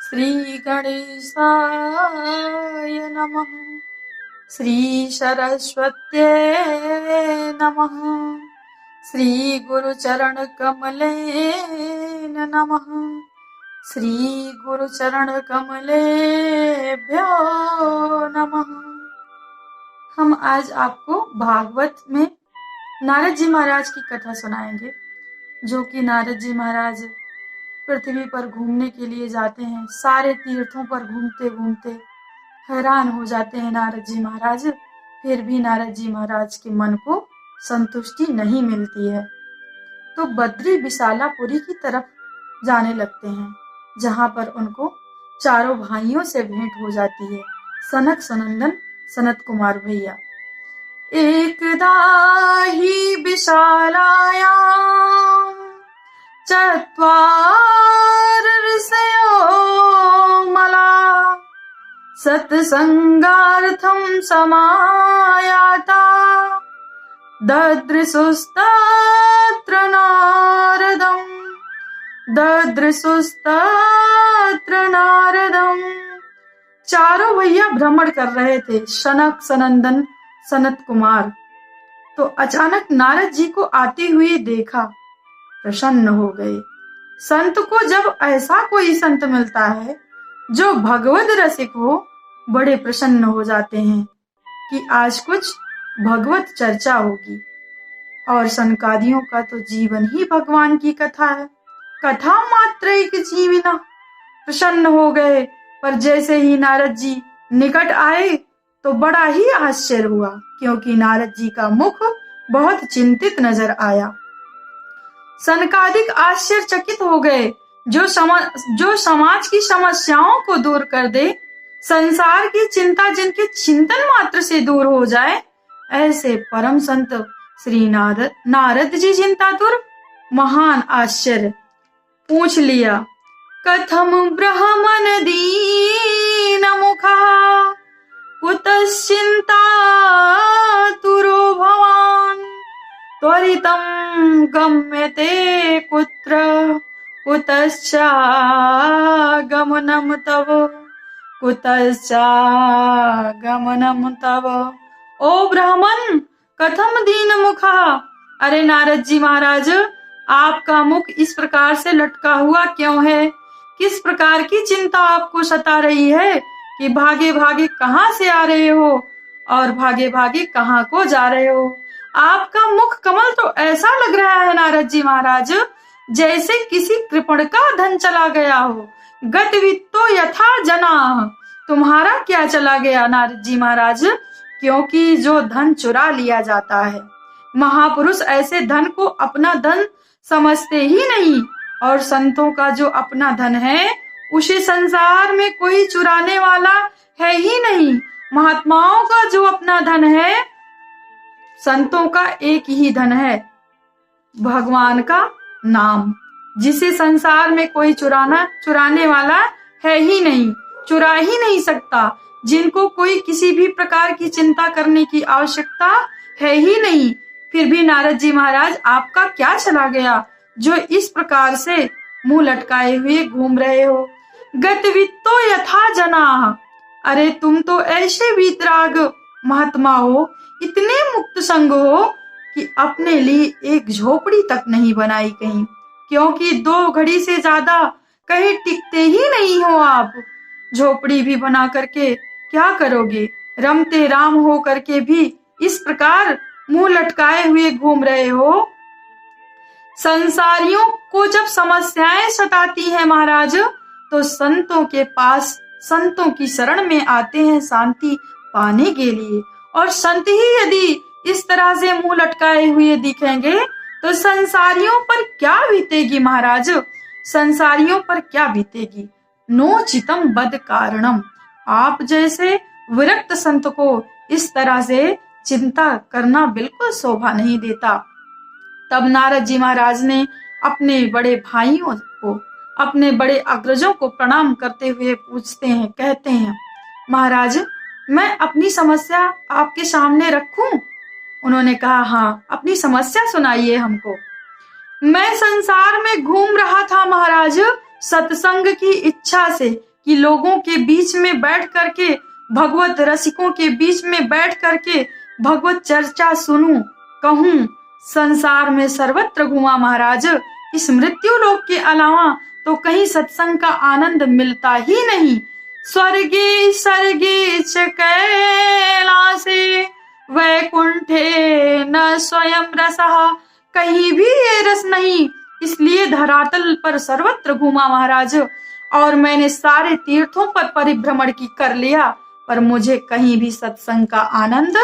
श्री गणेशाय नमः। श्री सरस्वत्यै नमः। श्री गुरुचरण कमलेन नमः। श्री गुरुचरण कमलेभ्यो नमः। हम आज आपको भागवत में नारद जी महाराज की कथा सुनाएंगे, जो कि नारद जी महाराज पृथ्वी पर घूमने के लिए जाते हैं। सारे तीर्थों पर घूमते घूमते हैरान हो जाते हैं नारद जी महाराज। फिर भी नारद जी महाराज के मन को संतुष्टि नहीं मिलती है, तो बद्री विशालापुरी की तरफ जाने लगते हैं, जहां पर उनको चारों भाइयों से भेंट हो जाती है। सनक सनंदन सनत कुमार भैया। एकदा हि विशालायां चत्वार ऋषयो मला सत्संगार्थं समायाता ददृशुस्तत्र नारदम्। चारों भैया भ्रमण कर रहे थे, सनक सनंदन सनत कुमार। तो अचानक नारद जी को आते हुए देखा, प्रसन्न हो गए। संत को जब ऐसा कोई संत मिलता है जो भगवद रसिक हो, बड़े प्रसन्न हो जाते हैं कि आज कुछ भगवत चर्चा होगी। और सनकादियों का तो जीवन ही भगवान की कथा है। कथा मात्र एक जीविना। प्रसन्न हो गए, पर जैसे ही नारद जी निकट आए तो बड़ा ही आश्चर्य हुआ, क्योंकि नारद जी का मुख बहुत चिंतित नजर आया। सनकादिक आश्चर्यचकित हो गए। जो समाज की समस्याओं को दूर कर दे, संसार की चिंता जिनके चिंतन मात्र से दूर हो जाए, ऐसे परम संत श्री नारद जी चिंतातुर। महान आश्चर्य। पूछ लिया, कथम ब्रह्मन दीन मुखा कुतश्चिंतातुरो भवान त्वरितं गम्यते कुत्र कुतश्चागमनं तव। ओ ब्राह्मण, कथम दीन मुखा। अरे नारद जी महाराज, आपका मुख इस प्रकार से लटका हुआ क्यों है? किस प्रकार की चिंता आपको सता रही है कि भागे भागे कहाँ से आ रहे हो और भागे भागे कहाँ को जा रहे हो? आपका मुख कमल तो ऐसा लग रहा है नारद जी महाराज, जैसे किसी कृपण का धन चला गया हो। गतवित्तो यथा जना। तुम्हारा क्या चला गया नारद जी महाराज? क्योंकि जो धन चुरा लिया जाता है, महापुरुष ऐसे धन को अपना धन समझते ही नहीं। और संतों का जो अपना धन है, उसे संसार में कोई चुराने वाला है ही नहीं। महात्माओं का जो अपना धन है, संतों का एक ही धन है, भगवान का नाम, जिसे संसार में कोई चुराने वाला है ही नहीं, चुरा ही नहीं सकता, जिनको कोई किसी भी प्रकार की चिंता करने की आवश्यकता है ही नहीं। फिर भी नारद जी महाराज, आपका क्या चला गया जो इस प्रकार से मुंह लटकाए हुए घूम रहे हो? गतवित्तो यथा जनाः। अरे तुम तो ऐसे वीतराग महात्मा हो, इतने मुक्त संग हो कि अपने लिए एक झोपड़ी तक नहीं बनाई कहीं, क्योंकि 2 घड़ी से ज्यादा कहीं टिकते ही नहीं हो आप। झोपड़ी भी बना करके क्या करोगे? रमते राम हो करके भी इस प्रकार मुंह लटकाए हुए घूम रहे हो। संसारियों को जब समस्याएं सताती हैं महाराज, तो संतों के पास, संतों की शरण में आते हैं शांति पाने के लिए। और संत ही यदि इस तरह से मुंह लटकाए हुए दिखेंगे, तो संसारियों पर क्या बीतेगी महाराज? संसारियों पर क्या बीतेगी? नोचितम बद कारणम। आप जैसे विरक्त संत को इस तरह से चिंता करना बिल्कुल शोभा नहीं देता। तब नारद जी महाराज ने अपने बड़े भाइयों को, अपने बड़े अग्रजों को प्रणाम करते हुए पूछते हैं, कहते हैं, महाराज मैं अपनी समस्या आपके सामने रखूं? उन्होंने कहा, हाँ, अपनी समस्या सुनाइए हमको। मैं संसार में घूम रहा था महाराज, सत्संग की इच्छा से कि लोगों के बीच में बैठ करके, भगवत रसिकों के बीच में बैठ करके भगवत चर्चा सुनूं, कहूं। संसार में सर्वत्र घुमा महाराज, इस मृत्यु लोक के अलावा तो कहीं सत्संग का आनंद मिलता ही नहीं। स्वर्गे सर्गे च कैलासे वैकुंठे न स्वयं रसः, कहीं भी ये रस नहीं, इसलिए धरातल पर सर्वत्र घूमा महाराज। और मैंने सारे तीर्थों पर परिभ्रमण की कर लिया, पर मुझे कहीं भी सत्संग का आनंद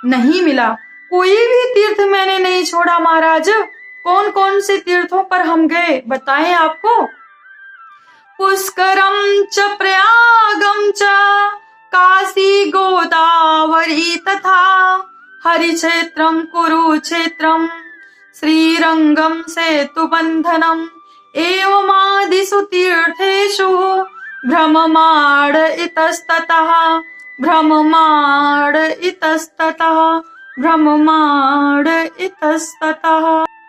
नहीं मिला। कोई भी तीर्थ मैंने नहीं छोड़ा महाराज। कौन कौन से तीर्थों पर हम गए बताएं आपको। पुष्करम च प्रयागम च काशी गोदावरी तथा हरिक्षेत्रम कुरुक्षेत्रम श्रीरंगम सेतुबंधनम एवमादिषु तीर्थेषु भ्रममाण इतस्ततः भ्रममाण इतस्ततः भ्रममाण इतस्ततः।